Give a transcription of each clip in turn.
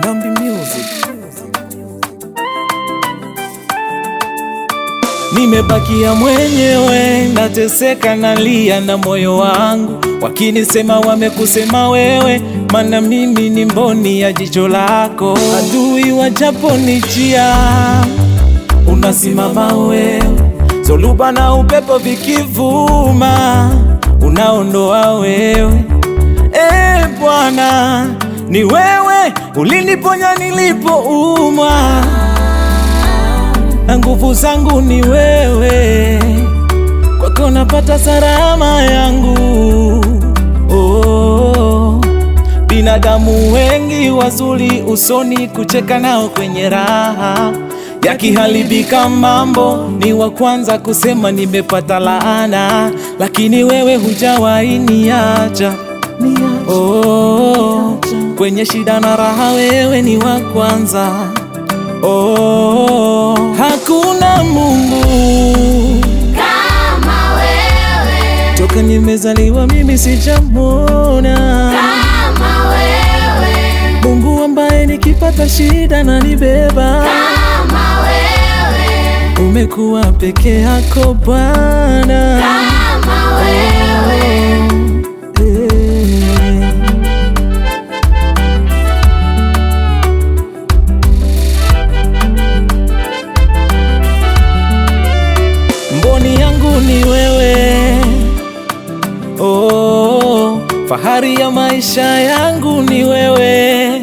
Gambi Music. Nimebakia mwenyewe, nateseka nalia na moyo wangu, wakinisema wamekusema wewe, mana mimi ni mboni ya jicho lako. Adui wajaponijia, unasimama wewe, zoluba na upepo vikivuma, unaondoa wewe. Bwana, ni wewe uliniponya nilipoumwa, na nguvu zangu ni wewe, kwako napata salama yangu. Binadamu wengi wazuri usoni, kucheka nao kwenye raha, yakiharibika mambo ni wa kwanza kusema nimepata laana, lakini wewe hujawahi niacha. Kwenye shida na raha wewe ni wa kwanza. Hakuna Mungu kama wewe, toka nimezaliwa mimi sijamwona kama wewe, Mungu ambaye nikipata shida na nibeba kama wewe, umekuwa peke yako Bwana kama wewe. Mboni yangu ni wewe, fahari ya maisha yangu ni wewe,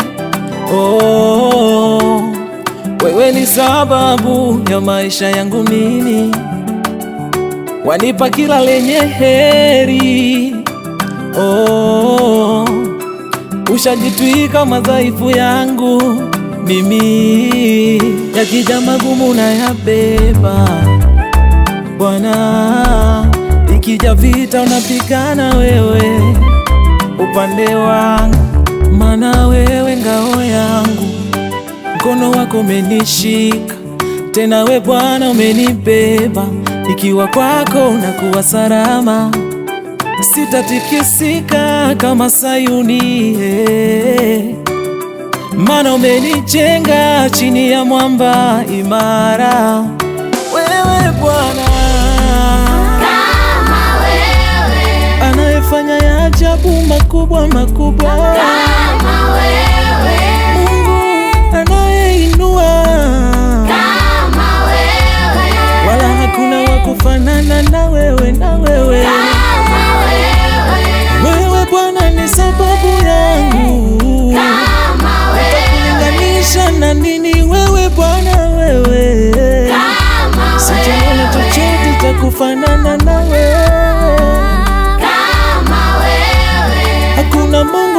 wewe ni sababu ya maisha yangu mimi, wanipa kila lenye heri, ushajitwika madhaifu yangu mimi, yakija magumu na yabeba Bwana, ikija vita unapigana wewe upande wangu, mana wewe ngao yangu, mkono wako umenishika, tena we Bwana umenibeba, nikiwa kwako unakuwa salama, sitatikisika kama Sayuni, mana umenijenga chini ya mwamba imara. Wewe Bwana Kama wewe, anayefanya ya ajabu makubwa makubwa, kama wewe, Mungu anayeinua, kama wewe, wala hakuna wa kufanana na wewe, na wewe. kama wewe, Wewe Bwana ni sababu yangu, kama wewe, kulinganisha na nini wewe Bwana, wewe kama sijaona chochote cha kufanana na wewe, kama wewe, hakuna Mungu